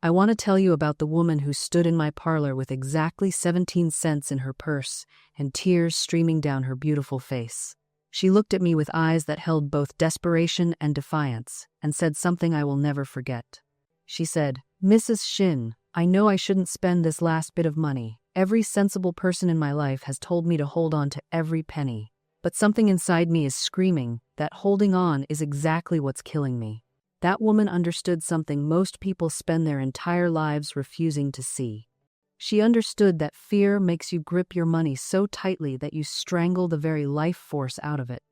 I want to tell you about the woman who stood in my parlor with exactly 17 cents in her purse and tears streaming down her beautiful face. She looked at me with eyes that held both desperation and defiance and said something I will never forget. She said, "Mrs. Shinn, I know I shouldn't spend this last bit of money. Every sensible person in my life has told me to hold on to every penny. But something inside me is screaming that holding on is exactly what's killing me." That woman understood something most people spend their entire lives refusing to see. She understood that fear makes you grip your money so tightly that you strangle the very life force out of it.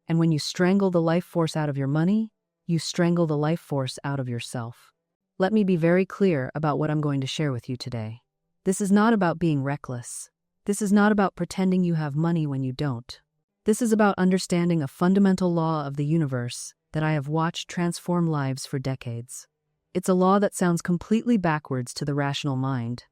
And when you strangle the life force out of your money, you strangle the life force out of yourself. Let me be very clear about what I'm going to share with you today. This is not about being reckless. This is not about pretending you have money when you don't. This is about understanding a fundamental law of the universe that I have watched transform lives for decades. It's a law that sounds completely backwards to the rational mind,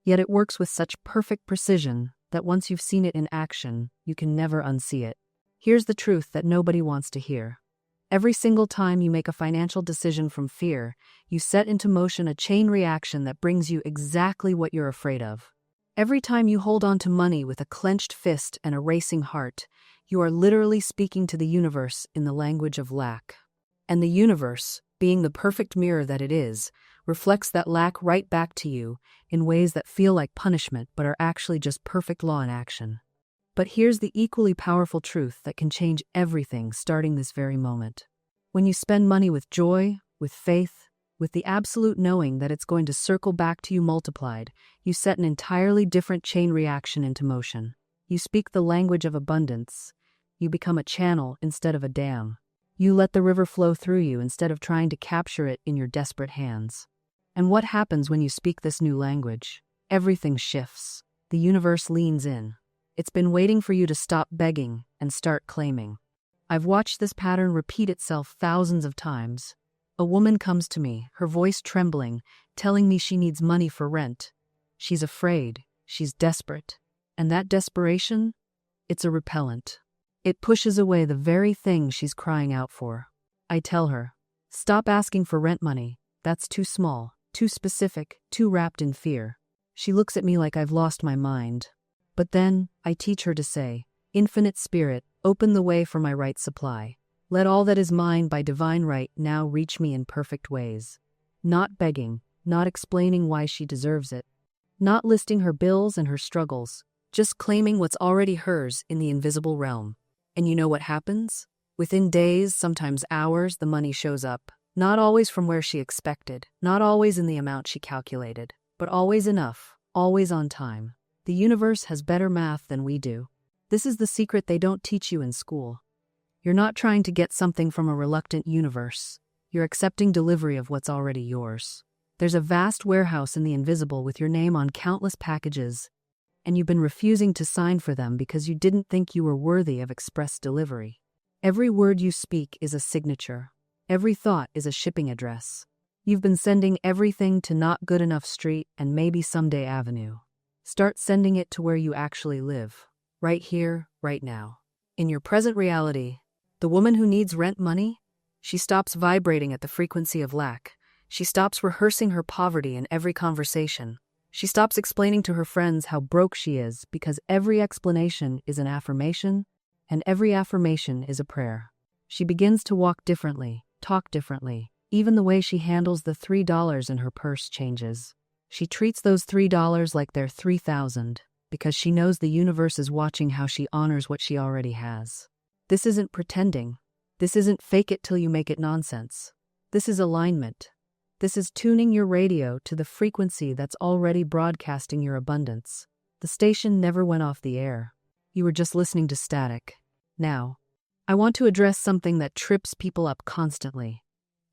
yet it works with such perfect precision that once you've seen it in action, you can never unsee it. Here's the truth that nobody wants to hear. Every single time you make a financial decision from fear, you set into motion a chain reaction that brings you exactly what you're afraid of. Every time you hold on to money with a clenched fist and a racing heart, you are literally speaking to the universe in the language of lack. And the universe, being the perfect mirror that it is, reflects that lack right back to you in ways that feel like punishment but are actually just perfect law in action. But here's the equally powerful truth that can change everything starting this very moment. When you spend money with joy, with faith, with the absolute knowing that it's going to circle back to you multiplied, you set an entirely different chain reaction into motion. You speak the language of abundance. You become a channel instead of a dam. You let the river flow through you instead of trying to capture it in your desperate hands. And what happens when you speak this new language? Everything shifts. The universe leans in. It's been waiting for you to stop begging and start claiming. I've watched this pattern repeat itself thousands of times. A woman comes to me, her voice trembling, telling me she needs money for rent. She's afraid. She's desperate. And that desperation? It's a repellent. It pushes away the very thing she's crying out for. I tell her, "Stop asking for rent money. That's too small, too specific, too wrapped in fear." She looks at me like I've lost my mind. But then, I teach her to say, "Infinite Spirit, open the way for my right supply. Let all that is mine by divine right now reach me in perfect ways." Not begging, not explaining why she deserves it, not listing her bills and her struggles, just claiming what's already hers in the invisible realm. And you know what happens? Within days, sometimes hours, the money shows up. Not always from where she expected, not always in the amount she calculated, but always enough, always on time. The universe has better math than we do. This is the secret they don't teach you in school. You're not trying to get something from a reluctant universe. You're accepting delivery of what's already yours. There's a vast warehouse in the invisible with your name on countless packages, and you've been refusing to sign for them because you didn't think you were worthy of express delivery. Every word you speak is a signature. Every thought is a shipping address. You've been sending everything to Not Good Enough Street and Maybe Someday Avenue. Start sending it to where you actually live. Right here, right now. In your present reality, the woman who needs rent money, she stops vibrating at the frequency of lack. She stops rehearsing her poverty in every conversation. She stops explaining to her friends how broke she is because every explanation is an affirmation, and every affirmation is a prayer. She begins to walk differently, talk differently. Even the way she handles the $3 in her purse changes. She treats those $3 like they're 3,000 because she knows the universe is watching how she honors what she already has. This isn't pretending. This isn't fake it till you make it nonsense. This is alignment. This is tuning your radio to the frequency that's already broadcasting your abundance. The station never went off the air. You were just listening to static. Now, I want to address something that trips people up constantly.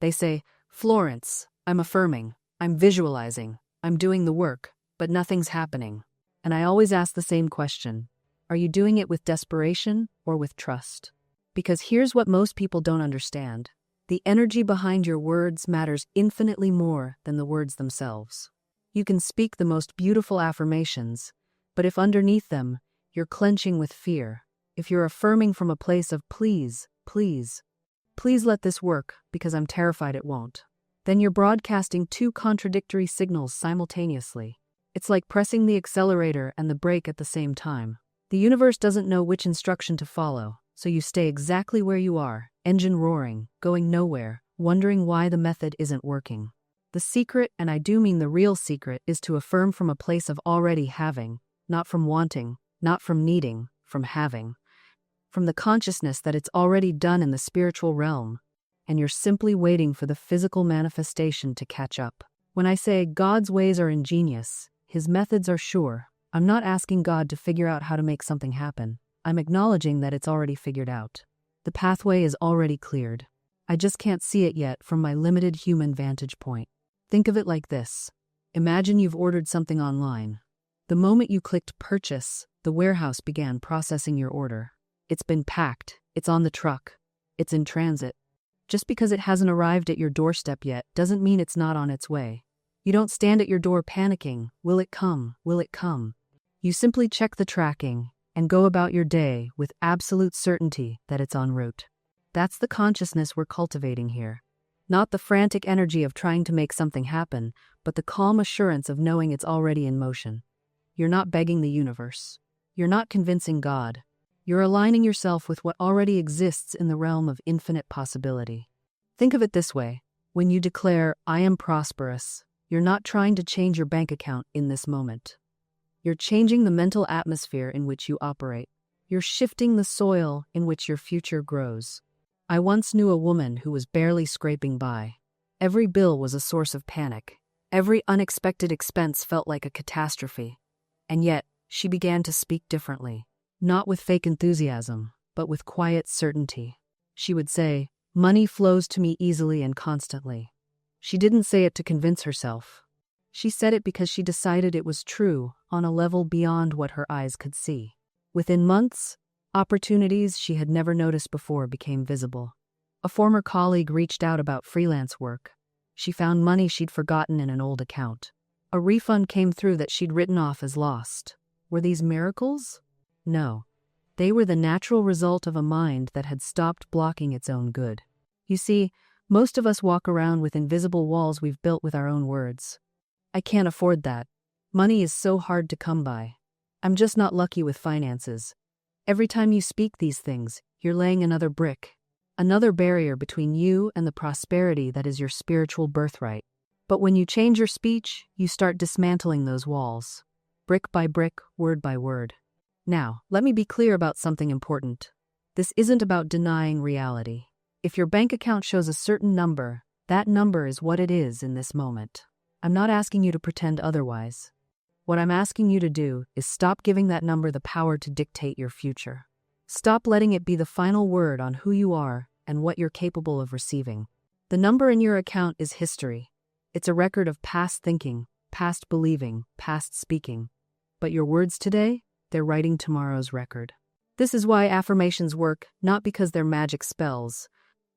They say, "Florence, I'm affirming, I'm visualizing, I'm doing the work, but nothing's happening." And I always ask the same question. Are you doing it with desperation or with trust? Because here's what most people don't understand. The energy behind your words matters infinitely more than the words themselves. You can speak the most beautiful affirmations, but if underneath them, you're clenching with fear, if you're affirming from a place of please, please, please let this work because I'm terrified it won't, then you're broadcasting two contradictory signals simultaneously. It's like pressing the accelerator and the brake at the same time. The universe doesn't know which instruction to follow, so you stay exactly where you are, engine roaring, going nowhere, wondering why the method isn't working. The secret, and I do mean the real secret, is to affirm from a place of already having, not from wanting, not from needing, from having. From the consciousness that it's already done in the spiritual realm, and you're simply waiting for the physical manifestation to catch up. When I say God's ways are ingenious, His methods are sure, I'm not asking God to figure out how to make something happen. I'm acknowledging that it's already figured out. The pathway is already cleared. I just can't see it yet from my limited human vantage point. Think of it like this. Imagine you've ordered something online. The moment you clicked purchase, the warehouse began processing your order. It's been packed, it's on the truck, it's in transit. Just because it hasn't arrived at your doorstep yet doesn't mean it's not on its way. You don't stand at your door panicking, will it come, will it come? You simply check the tracking and go about your day with absolute certainty that it's en route. That's the consciousness we're cultivating here. Not the frantic energy of trying to make something happen, but the calm assurance of knowing it's already in motion. You're not begging the universe. You're not convincing God. You're aligning yourself with what already exists in the realm of infinite possibility. Think of it this way. When you declare, I am prosperous, you're not trying to change your bank account in this moment. You're changing the mental atmosphere in which you operate. You're shifting the soil in which your future grows. I once knew a woman who was barely scraping by. Every bill was a source of panic. Every unexpected expense felt like a catastrophe. And yet, she began to speak differently. Not with fake enthusiasm, but with quiet certainty. She would say, money flows to me easily and constantly. She didn't say it to convince herself. She said it because she decided it was true on a level beyond what her eyes could see. Within months, opportunities she had never noticed before became visible. A former colleague reached out about freelance work. She found money she'd forgotten in an old account. A refund came through that she'd written off as lost. Were these miracles? No. They were the natural result of a mind that had stopped blocking its own good. You see, most of us walk around with invisible walls we've built with our own words. I can't afford that. Money is so hard to come by. I'm just not lucky with finances. Every time you speak these things, you're laying another brick, another barrier between you and the prosperity that is your spiritual birthright. But when you change your speech, you start dismantling those walls, brick by brick, word by word. Now, let me be clear about something important. This isn't about denying reality. If your bank account shows a certain number, that number is what it is in this moment. I'm not asking you to pretend otherwise. What I'm asking you to do is stop giving that number the power to dictate your future. Stop letting it be the final word on who you are and what you're capable of receiving. The number in your account is history. It's a record of past thinking, past believing, past speaking. But your words today, they're writing tomorrow's record. This is why affirmations work, not because they're magic spells,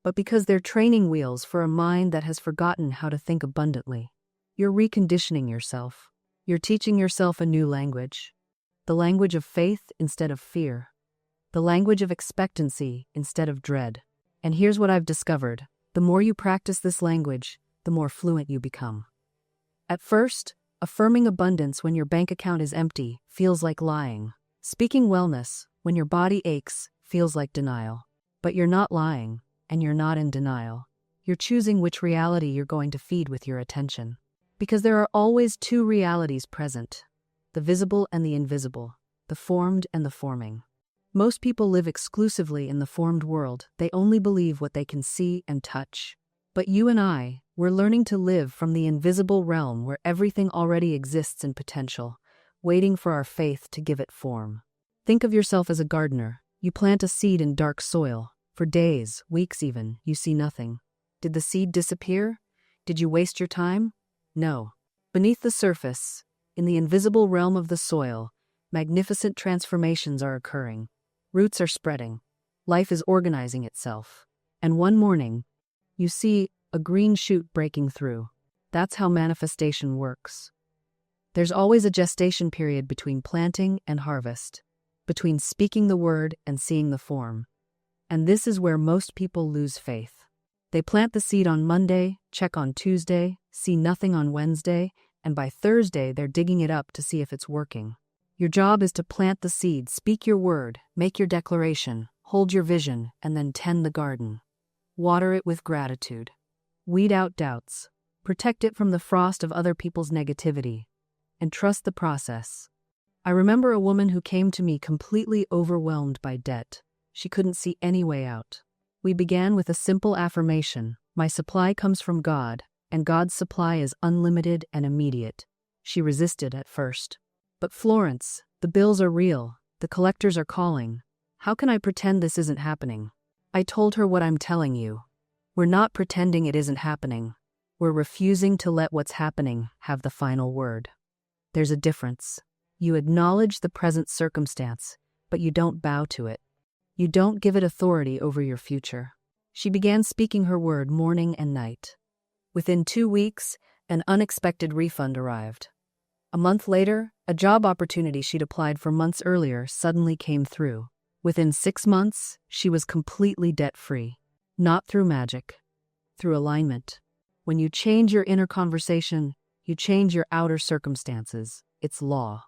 but because they're training wheels for a mind that has forgotten how to think abundantly. You're reconditioning yourself. You're teaching yourself a new language. The language of faith instead of fear. The language of expectancy instead of dread. And here's what I've discovered. The more you practice this language, the more fluent you become. At first, affirming abundance when your bank account is empty feels like lying. Speaking wellness when your body aches feels like denial. But you're not lying, and you're not in denial. You're choosing which reality you're going to feed with your attention. Because there are always two realities present, the visible and the invisible, the formed and the forming. Most people live exclusively in the formed world. They only believe what they can see and touch. But you and I, we're learning to live from the invisible realm where everything already exists in potential, waiting for our faith to give it form. Think of yourself as a gardener. You plant a seed in dark soil. For days, weeks even, you see nothing. Did the seed disappear? Did you waste your time? No. Beneath the surface, in the invisible realm of the soil, magnificent transformations are occurring. Roots are spreading. Life is organizing itself. And one morning, you see a green shoot breaking through. That's how manifestation works. There's always a gestation period between planting and harvest, between speaking the word and seeing the form. And this is where most people lose faith. They plant the seed on Monday, check on Tuesday, see nothing on Wednesday, and by Thursday they're digging it up to see if it's working. Your job is to plant the seed, speak your word, make your declaration, hold your vision, and then tend the garden. Water it with gratitude. Weed out doubts. Protect it from the frost of other people's negativity. And trust the process. I remember a woman who came to me completely overwhelmed by debt. She couldn't see any way out. We began with a simple affirmation: my supply comes from God, and God's supply is unlimited and immediate. She resisted at first. But Florence, the bills are real. The collectors are calling. How can I pretend this isn't happening? I told her what I'm telling you. We're not pretending it isn't happening. We're refusing to let what's happening have the final word. There's a difference. You acknowledge the present circumstance, but you don't bow to it. You don't give it authority over your future. She began speaking her word morning and night. Within 2 weeks, an unexpected refund arrived. A month later, a job opportunity she'd applied for months earlier suddenly came through. Within 6 months, she was completely debt-free. Not through magic, through alignment. When you change your inner conversation, you change your outer circumstances. It's law.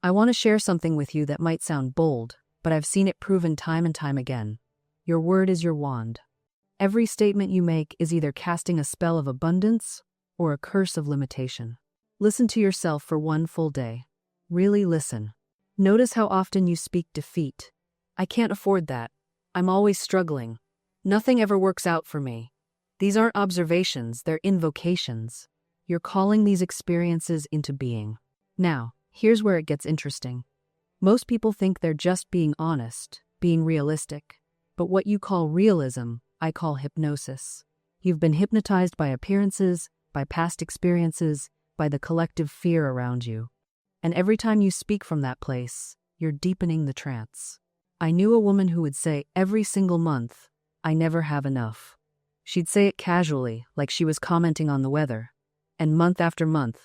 I want to share something with you that might sound bold, but I've seen it proven time and time again. Your word is your wand. Every statement you make is either casting a spell of abundance or a curse of limitation. Listen to yourself for 1 full day. Really listen. Notice how often you speak defeat. I can't afford that. I'm always struggling. Nothing ever works out for me. These aren't observations, they're invocations. You're calling these experiences into being. Now, here's where it gets interesting. Most people think they're just being honest, being realistic. But what you call realism, I call hypnosis. You've been hypnotized by appearances, by past experiences, by the collective fear around you. And every time you speak from that place, you're deepening the trance. I knew a woman who would say every single month, "I never have enough." She'd say it casually, like she was commenting on the weather. And month after month,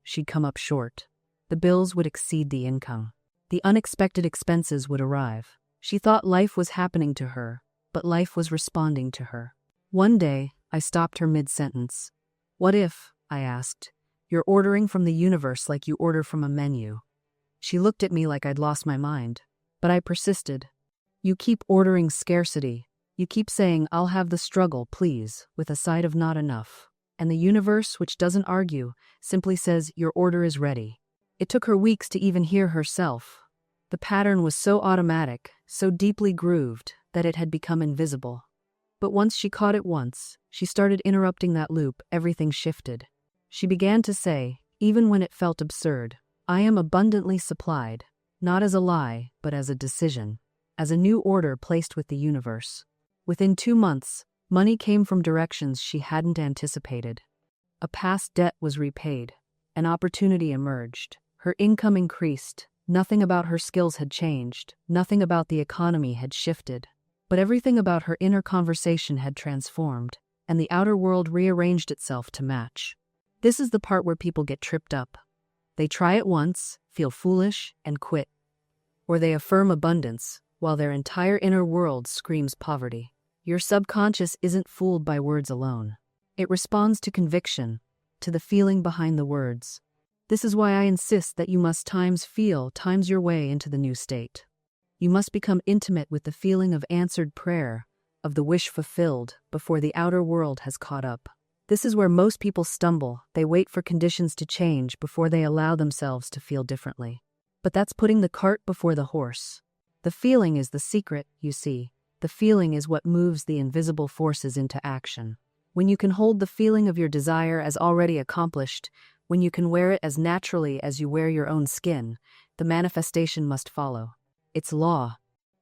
she'd come up short. The bills would exceed the income. The unexpected expenses would arrive. She thought life was happening to her, but life was responding to her. One day, I stopped her mid-sentence. "What if," I asked, "you're ordering from the universe like you order from a menu?" She looked at me like I'd lost my mind, but I persisted. "You keep ordering scarcity. You keep saying, 'I'll have the struggle, please,' with a side of not enough. And the universe, which doesn't argue, simply says, 'Your order is ready.'" It took her weeks to even hear herself. The pattern was so automatic, so deeply grooved, that it had become invisible. But once she caught it once, she started interrupting that loop, everything shifted. She began to say, even when it felt absurd, "I am abundantly supplied," not as a lie, but as a decision, as a new order placed with the universe. Within 2 months, money came from directions she hadn't anticipated. A past debt was repaid. An opportunity emerged. Her income increased. Nothing about her skills had changed. Nothing about the economy had shifted. But everything about her inner conversation had transformed, and the outer world rearranged itself to match. This is the part where people get tripped up. They try it once, feel foolish, and quit. Or they affirm abundance, while their entire inner world screams poverty. Your subconscious isn't fooled by words alone. It responds to conviction, to the feeling behind the words. This is why I insist that you must times feel times your way into the new state. You must become intimate with the feeling of answered prayer, of the wish fulfilled, before the outer world has caught up. This is where most people stumble. They wait for conditions to change before they allow themselves to feel differently. But that's putting the cart before the horse. The feeling is the secret, you see. The feeling is what moves the invisible forces into action. When you can hold the feeling of your desire as already accomplished, when you can wear it as naturally as you wear your own skin, the manifestation must follow. It's law.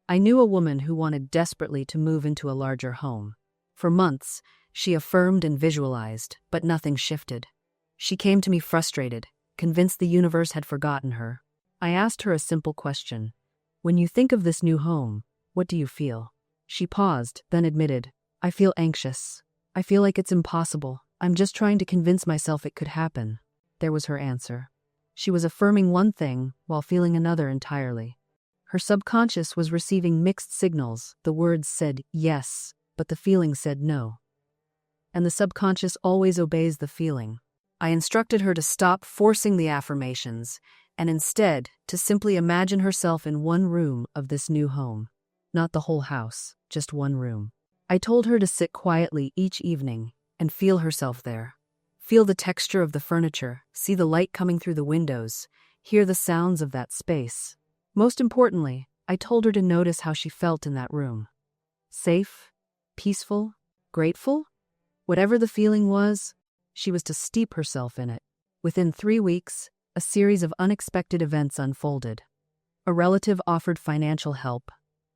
I knew a woman who wanted desperately to move into a larger home. For months, she affirmed and visualized, but nothing shifted. She came to me frustrated, convinced the universe had forgotten her. I asked her a simple question. "When you think of this new home, what do you feel?" She paused, then admitted, "I feel anxious. I feel like it's impossible. I'm just trying to convince myself it could happen." There was her answer. She was affirming one thing while feeling another entirely. Her subconscious was receiving mixed signals. The words said yes, but the feeling said no. and the subconscious always obeys the feeling. I instructed her to stop forcing the affirmations and instead to simply imagine herself in one room of this new home. Not the whole house, just one room. I told her to sit quietly each evening and feel herself there. Feel the texture of the furniture, see the light coming through the windows, hear the sounds of that space. Most importantly, I told her to notice how she felt in that room. Safe, peaceful, grateful? Whatever the feeling was, she was to steep herself in it. Within 3 weeks, a series of unexpected events unfolded. A relative offered financial help.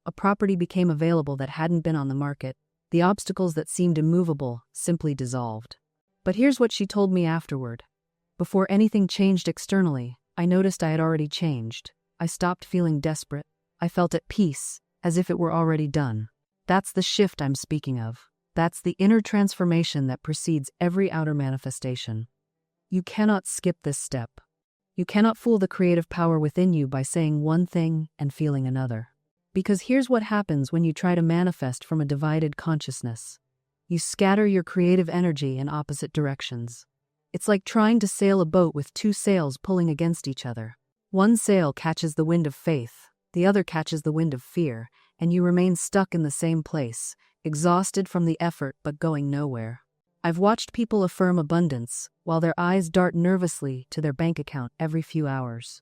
A property became available that hadn't been on the market. The obstacles that seemed immovable simply dissolved. But here's what she told me afterward. Before anything changed externally, I noticed I had already changed. I stopped feeling desperate. I felt at peace, as if it were already done. That's the shift I'm speaking of. That's the inner transformation that precedes every outer manifestation. You cannot skip this step. You cannot fool the creative power within you by saying one thing and feeling another. Because here's what happens when you try to manifest from a divided consciousness. You scatter your creative energy in opposite directions. It's like trying to sail a boat with 2 sails pulling against each other. One sail catches the wind of faith, the other catches the wind of fear, and you remain stuck in the same place, exhausted from the effort but going nowhere. I've watched people affirm abundance while their eyes dart nervously to their bank account every few hours.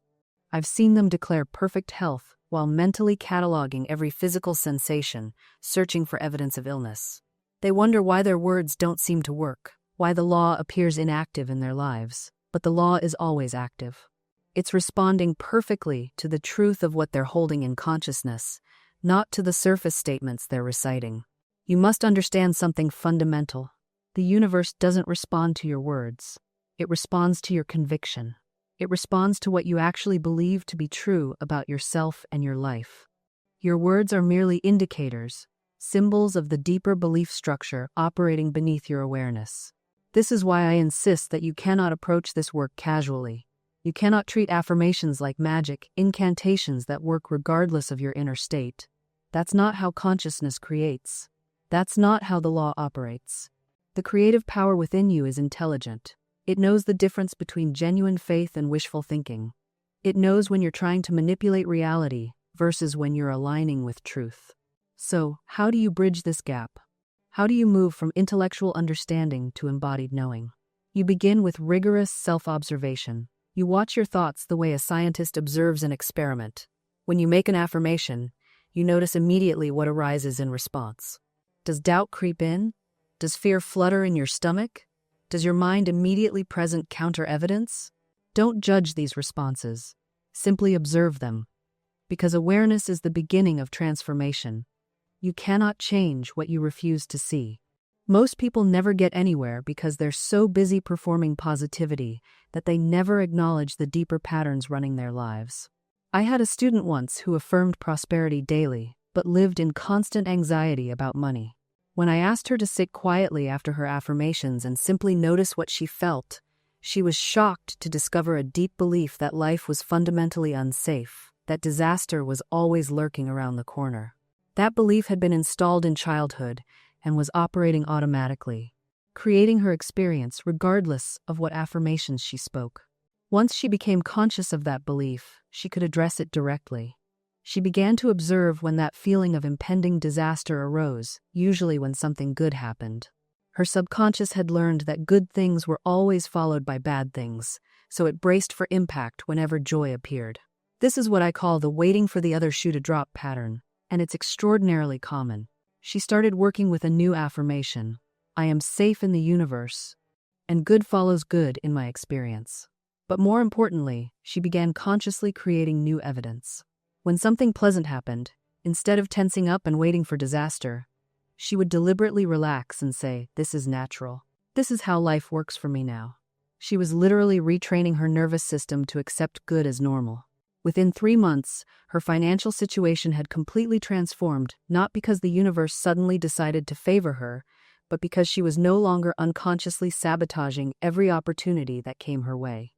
I've seen them declare perfect health while mentally cataloging every physical sensation, searching for evidence of illness. They wonder why their words don't seem to work, why the law appears inactive in their lives. But the law is always active. It's responding perfectly to the truth of what they're holding in consciousness, not to the surface statements they're reciting. You must understand something fundamental. The universe doesn't respond to your words. It responds to your conviction. It responds to what you actually believe to be true about yourself and your life. Your words are merely indicators, symbols of the deeper belief structure operating beneath your awareness. This is why I insist that you cannot approach this work casually. You cannot treat affirmations like magic, incantations that work regardless of your inner state. That's not how consciousness creates. That's not how the law operates. The creative power within you is intelligent. It knows the difference between genuine faith and wishful thinking. It knows when you're trying to manipulate reality versus when you're aligning with truth. So, how do you bridge this gap? How do you move from intellectual understanding to embodied knowing? You begin with rigorous self-observation. You watch your thoughts the way a scientist observes an experiment. When you make an affirmation, you notice immediately what arises in response. Does doubt creep in? Does fear flutter in your stomach? Does your mind immediately present counter-evidence? Don't judge these responses. Simply observe them. Because awareness is the beginning of transformation. You cannot change what you refuse to see. Most people never get anywhere because they're so busy performing positivity that they never acknowledge the deeper patterns running their lives. I had a student once who affirmed prosperity daily, but lived in constant anxiety about money. When I asked her to sit quietly after her affirmations and simply notice what she felt, she was shocked to discover a deep belief that life was fundamentally unsafe, that disaster was always lurking around the corner. That belief had been installed in childhood and was operating automatically, creating her experience regardless of what affirmations she spoke. Once she became conscious of that belief, she could address it directly. She began to observe when that feeling of impending disaster arose, usually when something good happened. Her subconscious had learned that good things were always followed by bad things, so it braced for impact whenever joy appeared. This is what I call the waiting for the other shoe to drop pattern, and it's extraordinarily common. She started working with a new affirmation: I am safe in the universe, and good follows good in my experience. But more importantly, she began consciously creating new evidence. When something pleasant happened, instead of tensing up and waiting for disaster, she would deliberately relax and say, "This is natural. This is how life works for me now." She was literally retraining her nervous system to accept good as normal. Within 3 months, her financial situation had completely transformed, not because the universe suddenly decided to favor her, but because she was no longer unconsciously sabotaging every opportunity that came her way.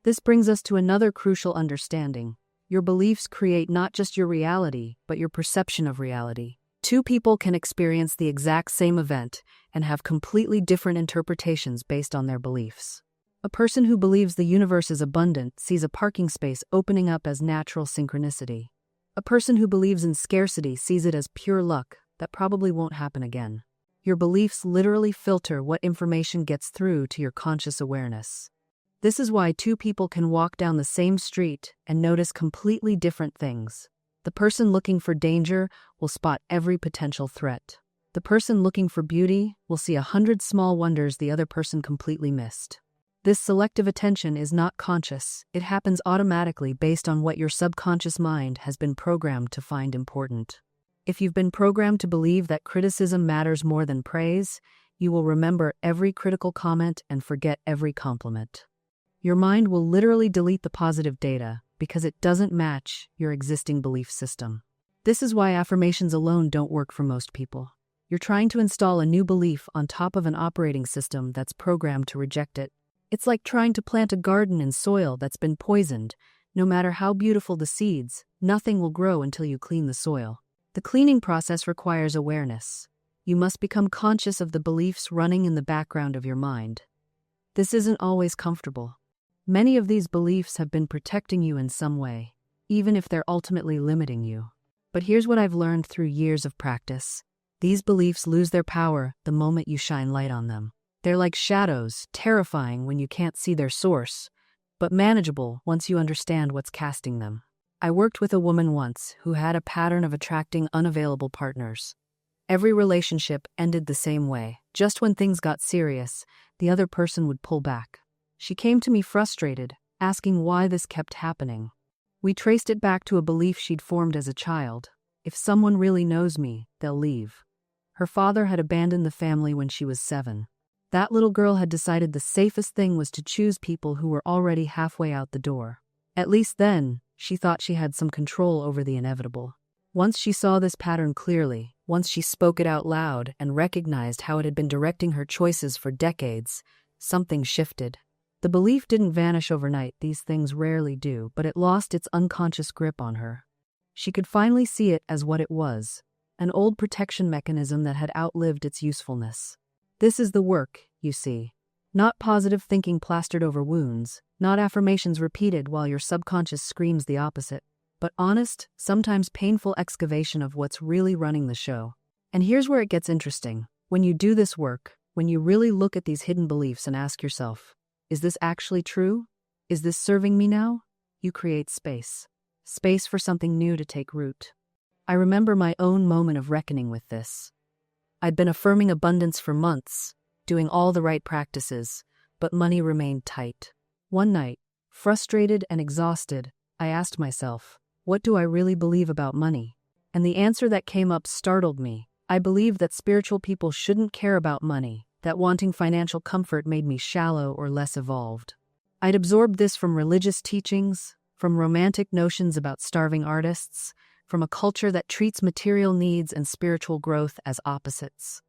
This brings us to another crucial understanding. Your beliefs create not just your reality, but your perception of reality. Two people can experience the exact same event and have completely different interpretations based on their beliefs. A person who believes the universe is abundant sees a parking space opening up as natural synchronicity. A person who believes in scarcity sees it as pure luck that probably won't happen again. Your beliefs literally filter what information gets through to your conscious awareness. This is why two people can walk down the same street and notice completely different things. The person looking for danger will spot every potential threat. The person looking for beauty will see 100 small wonders the other person completely missed. This selective attention is not conscious. It happens automatically based on what your subconscious mind has been programmed to find important. If you've been programmed to believe that criticism matters more than praise, you will remember every critical comment and forget every compliment. Your mind will literally delete the positive data because it doesn't match your existing belief system. This is why affirmations alone don't work for most people. You're trying to install a new belief on top of an operating system that's programmed to reject it. It's like trying to plant a garden in soil that's been poisoned. No matter how beautiful the seeds, nothing will grow until you clean the soil. The cleaning process requires awareness. You must become conscious of the beliefs running in the background of your mind. This isn't always comfortable. Many of these beliefs have been protecting you in some way, even if they're ultimately limiting you. But here's what I've learned through years of practice. These beliefs lose their power the moment you shine light on them. They're like shadows, terrifying when you can't see their source, but manageable once you understand what's casting them. I worked with a woman once who had a pattern of attracting unavailable partners. Every relationship ended the same way. Just when things got serious, the other person would pull back. She came to me frustrated, asking why this kept happening. We traced it back to a belief she'd formed as a child. If someone really knows me, they'll leave. Her father had abandoned the family when she was 7. That little girl had decided the safest thing was to choose people who were already halfway out the door. At least then, she thought she had some control over the inevitable. Once she saw this pattern clearly, once she spoke it out loud and recognized how it had been directing her choices for decades, something shifted. The belief didn't vanish overnight, these things rarely do, but it lost its unconscious grip on her. She could finally see it as what it was, an old protection mechanism that had outlived its usefulness. This is the work, you see. Not positive thinking plastered over wounds, not affirmations repeated while your subconscious screams the opposite, but honest, sometimes painful excavation of what's really running the show. And here's where it gets interesting. When you do this work, when you really look at these hidden beliefs and ask yourself, is this actually true? Is this serving me now? You create space. Space for something new to take root. I remember my own moment of reckoning with this. I'd been affirming abundance for months, doing all the right practices, but money remained tight. One night, frustrated and exhausted, I asked myself, what do I really believe about money? And the answer that came up startled me. I believed that spiritual people shouldn't care about money, that wanting financial comfort made me shallow or less evolved. I'd absorbed this from religious teachings, from romantic notions about starving artists, from a culture that treats material needs and spiritual growth as opposites.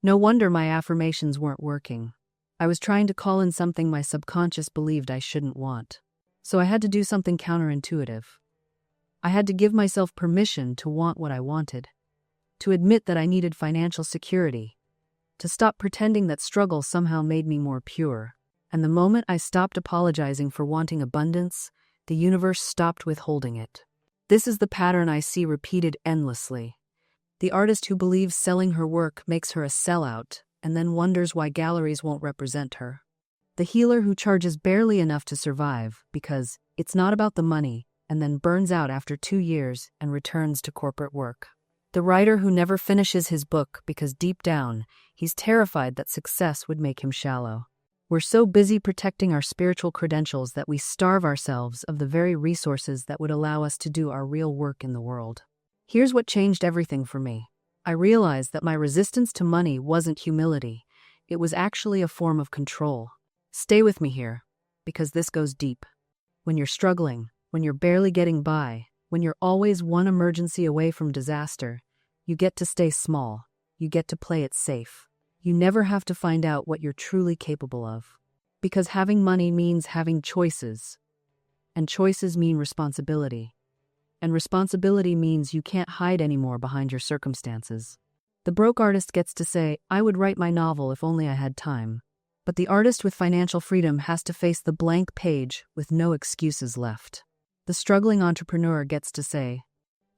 No wonder my affirmations weren't working. I was trying to call in something my subconscious believed I shouldn't want. So I had to do something counterintuitive. I had to give myself permission to want what I wanted, to admit that I needed financial security, to stop pretending that struggle somehow made me more pure. And the moment I stopped apologizing for wanting abundance, the universe stopped withholding it. This is the pattern I see repeated endlessly. The artist who believes selling her work makes her a sellout and then wonders why galleries won't represent her. The healer who charges barely enough to survive because it's not about the money and then burns out after 2 years and returns to corporate work. The writer who never finishes his book because deep down, he's terrified that success would make him shallow. We're so busy protecting our spiritual credentials that we starve ourselves of the very resources that would allow us to do our real work in the world. Here's what changed everything for me. I realized that my resistance to money wasn't humility. It was actually a form of control. Stay with me here, because this goes deep. When you're struggling, when you're barely getting by, when you're always one emergency away from disaster, you get to stay small. You get to play it safe. You never have to find out what you're truly capable of. Because having money means having choices. And choices mean responsibility. And responsibility means you can't hide anymore behind your circumstances. The broke artist gets to say, I would write my novel if only I had time. But the artist with financial freedom has to face the blank page with no excuses left. The struggling entrepreneur gets to say,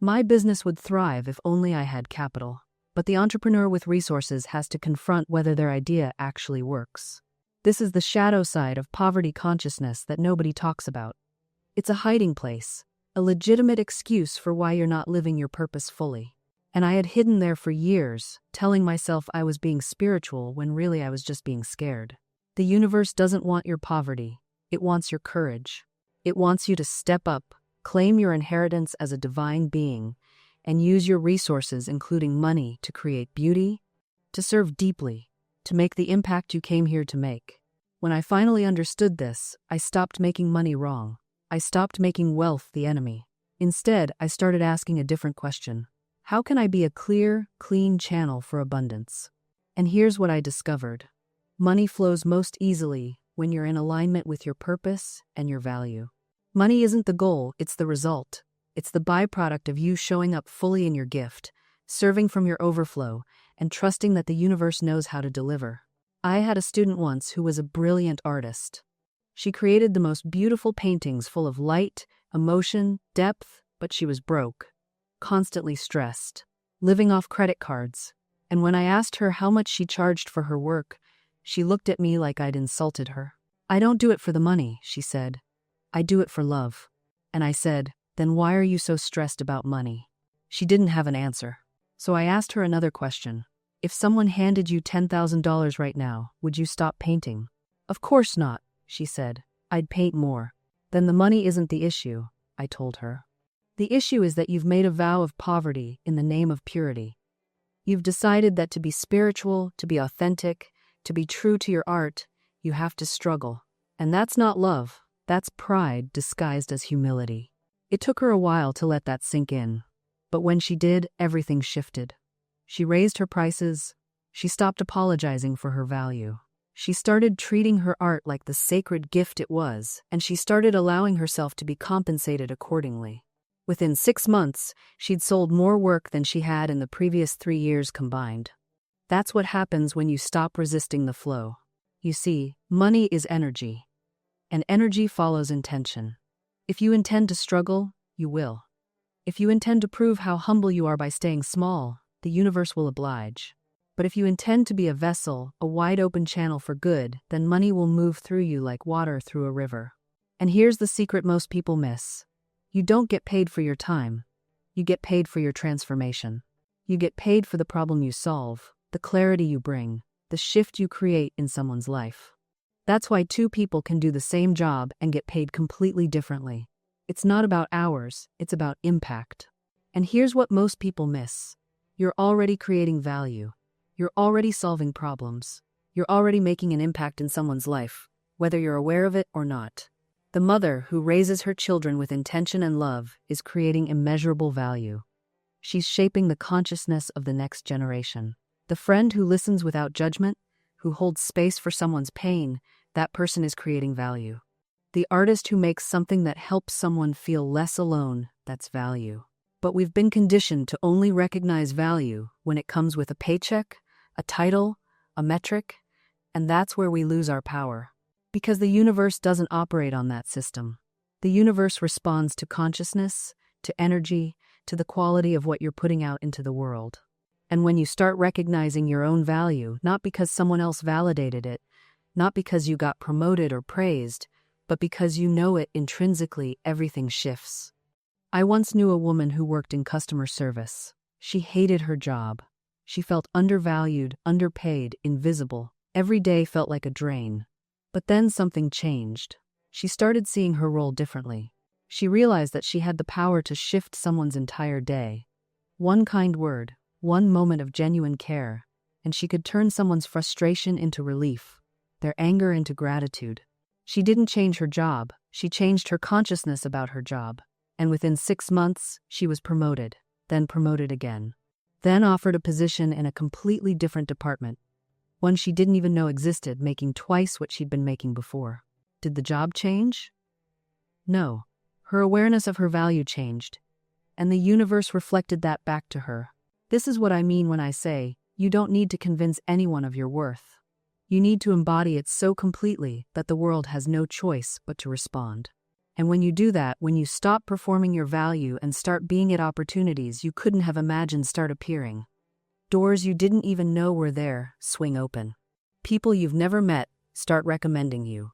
my business would thrive if only I had capital. But the entrepreneur with resources has to confront whether their idea actually works. This is the shadow side of poverty consciousness that nobody talks about. It's a hiding place, a legitimate excuse for why you're not living your purpose fully. And I had hidden there for years, telling myself I was being spiritual when really I was just being scared. The universe doesn't want your poverty. It wants your courage. It wants you to step up, claim your inheritance as a divine being, and use your resources, including money, to create beauty, to serve deeply, to make the impact you came here to make. When I finally understood this, I stopped making money wrong. I stopped making wealth the enemy. Instead, I started asking a different question. How can I be a clear, clean channel for abundance? And here's what I discovered. Money flows most easily when you're in alignment with your purpose and your value. Money isn't the goal, it's the result. It's the byproduct of you showing up fully in your gift, serving from your overflow, and trusting that the universe knows how to deliver. I had a student once who was a brilliant artist. She created the most beautiful paintings full of light, emotion, depth, but she was broke, constantly stressed, living off credit cards. And when I asked her how much she charged for her work, she looked at me like I'd insulted her. I don't do it for the money, she said. I do it for love. And I said, then why are you so stressed about money? She didn't have an answer. So I asked her another question. If someone handed you $10,000 right now, would you stop painting? Of course not, she said. I'd paint more. Then the money isn't the issue, I told her. The issue is that you've made a vow of poverty in the name of purity. You've decided that to be spiritual, to be authentic, to be true to your art, you have to struggle. And that's not love. That's pride disguised as humility. It took her a while to let that sink in. But when she did, everything shifted. She raised her prices. She stopped apologizing for her value. She started treating her art like the sacred gift it was, and she started allowing herself to be compensated accordingly. Within 6 months, she'd sold more work than she had in the previous 3 years combined. That's what happens when you stop resisting the flow. You see, money is energy, and energy follows intention. If you intend to struggle, you will. If you intend to prove how humble you are by staying small, the universe will oblige. But if you intend to be a vessel, a wide-open channel for good, then money will move through you like water through a river. And here's the secret most people miss. You don't get paid for your time. You get paid for your transformation. You get paid for the problem you solve, the clarity you bring, the shift you create in someone's life. That's why 2 people can do the same job and get paid completely differently. It's not about hours, it's about impact. And here's what most people miss. You're already creating value. You're already solving problems. You're already making an impact in someone's life, whether you're aware of it or not. The mother who raises her children with intention and love is creating immeasurable value. She's shaping the consciousness of the next generation. The friend who listens without judgment, who holds space for someone's pain, that person is creating value. The artist who makes something that helps someone feel less alone, that's value. But we've been conditioned to only recognize value when it comes with a paycheck, a title, a metric, and that's where we lose our power. Because the universe doesn't operate on that system. The universe responds to consciousness, to energy, to the quality of what you're putting out into the world. And when you start recognizing your own value, not because someone else validated it, not because you got promoted or praised, but because you know it intrinsically, everything shifts. I once knew a woman who worked in customer service. She hated her job. She felt undervalued, underpaid, invisible. Every day felt like a drain. But then something changed. She started seeing her role differently. She realized that she had the power to shift someone's entire day. One kind word, one moment of genuine care, and she could turn someone's frustration into relief, their anger into gratitude. She didn't change her job, she changed her consciousness about her job. And within 6 months, she was promoted, then promoted again. Then offered a position in a completely different department, one she didn't even know existed, making twice what she'd been making before. Did the job change? No. Her awareness of her value changed. and the universe reflected that back to her. This is what I mean when I say, you don't need to convince anyone of your worth. You need to embody it so completely that the world has no choice but to respond. And when you do that, when you stop performing your value and start being it, opportunities you couldn't have imagined start appearing. Doors you didn't even know were there swing open. People you've never met start recommending you.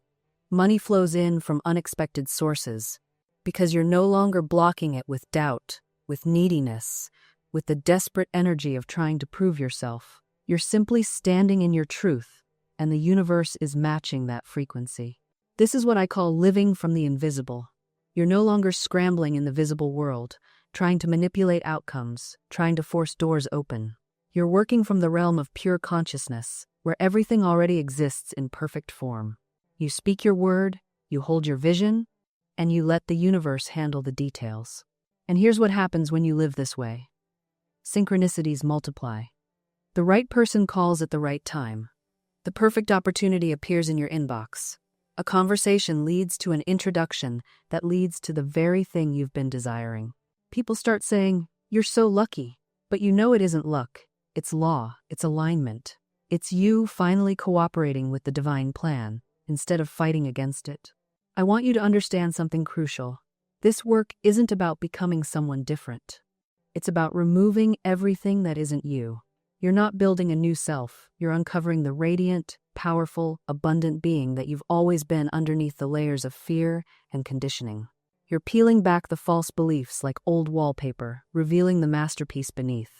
Money flows in from unexpected sources because you're no longer blocking it with doubt, with neediness, with the desperate energy of trying to prove yourself. You're simply standing in your truth, and the universe is matching that frequency. This is what I call living from the invisible. You're no longer scrambling in the visible world, trying to manipulate outcomes, trying to force doors open. You're working from the realm of pure consciousness, where everything already exists in perfect form. You speak your word, you hold your vision, and you let the universe handle the details. And here's what happens when you live this way. Synchronicities multiply. The right person calls at the right time. The perfect opportunity appears in your inbox. A conversation leads to an introduction that leads to the very thing you've been desiring. People start saying, "You're so lucky," but you know it isn't luck. It's law, it's alignment. It's you finally cooperating with the divine plan instead of fighting against it. I want you to understand something crucial. This work isn't about becoming someone different. It's about removing everything that isn't you. You're not building a new self. You're uncovering the radiant, powerful, abundant being that you've always been underneath the layers of fear and conditioning. You're peeling back the false beliefs like old wallpaper, revealing the masterpiece beneath.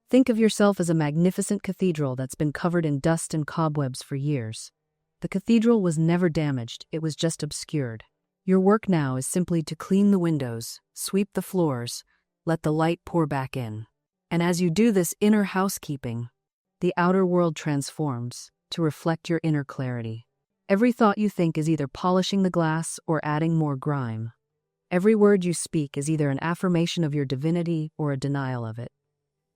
Think of yourself as a magnificent cathedral that's been covered in dust and cobwebs for years. The cathedral was never damaged, it was just obscured. Your work now is simply to clean the windows, sweep the floors, let the light pour back in. And as you do this inner housekeeping, the outer world transforms to reflect your inner clarity. Every thought you think is either polishing the glass or adding more grime. Every word you speak is either an affirmation of your divinity or a denial of it.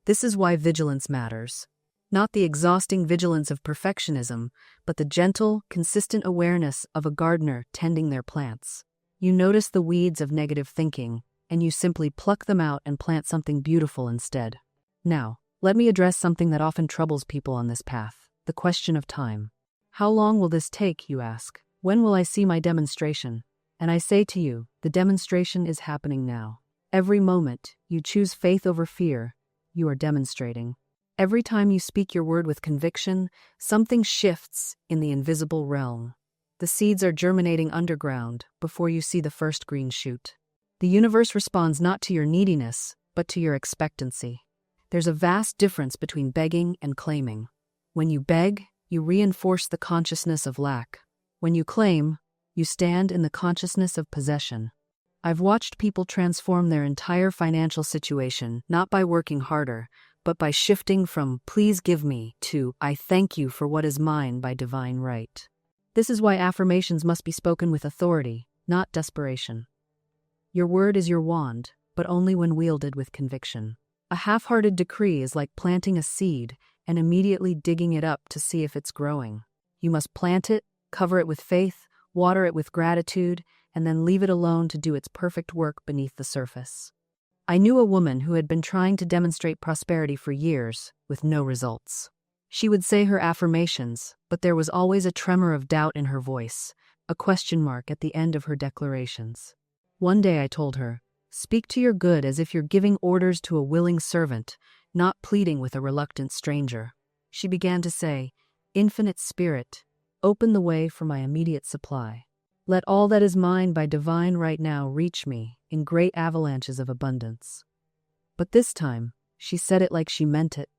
This is why vigilance matters. Not the exhausting vigilance of perfectionism, but the gentle, consistent awareness of a gardener tending their plants. You notice the weeds of negative thinking, and you simply pluck them out and plant something beautiful instead. Now, let me address something that often troubles people on this path, the question of time. How long will this take, you ask? When will I see my demonstration? And I say to you, the demonstration is happening now. Every moment you choose faith over fear, you are demonstrating. Every time you speak your word with conviction, something shifts in the invisible realm. The seeds are germinating underground before you see the first green shoot. The universe responds not to your neediness, but to your expectancy. There's a vast difference between begging and claiming. When you beg, you reinforce the consciousness of lack. When you claim, you stand in the consciousness of possession. I've watched people transform their entire financial situation not by working harder, but by shifting from "please give me" to "I thank you for what is mine by divine right." This is why affirmations must be spoken with authority, not desperation. Your word is your wand, but only when wielded with conviction. A half-hearted decree is like planting a seed and immediately digging it up to see if it's growing. You must plant it, cover it with faith, water it with gratitude, and then leave it alone to do its perfect work beneath the surface. I knew a woman who had been trying to demonstrate prosperity for years, with no results. She would say her affirmations, but there was always a tremor of doubt in her voice, a question mark at the end of her declarations. One day I told her, "Speak to your good as if you're giving orders to a willing servant, not pleading with a reluctant stranger." She began to say, "Infinite Spirit, open the way for my immediate supply. Let all that is mine by divine right now reach me in great avalanches of abundance." But this time, she said it like she meant it.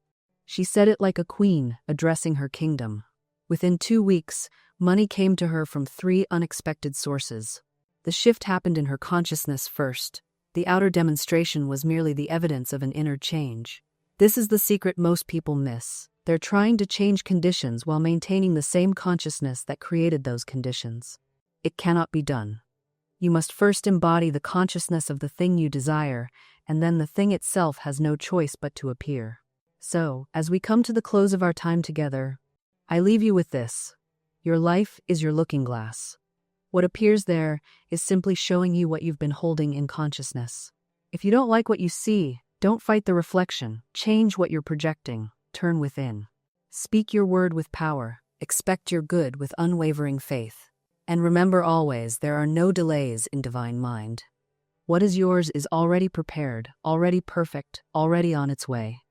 She said it like a queen addressing her kingdom. Within 2 weeks, money came to her from 3 unexpected sources. The shift happened in her consciousness first. The outer demonstration was merely the evidence of an inner change. This is the secret most people miss. They're trying to change conditions while maintaining the same consciousness that created those conditions. It cannot be done. You must first embody the consciousness of the thing you desire, and then the thing itself has no choice but to appear. So, as we come to the close of our time together, I leave you with this. Your life is your looking glass. What appears there is simply showing you what you've been holding in consciousness. If you don't like what you see, don't fight the reflection. Change what you're projecting. Turn within. Speak your word with power. Expect your good with unwavering faith. And remember always, there are no delays in divine mind. What is yours is already prepared, already perfect, already on its way.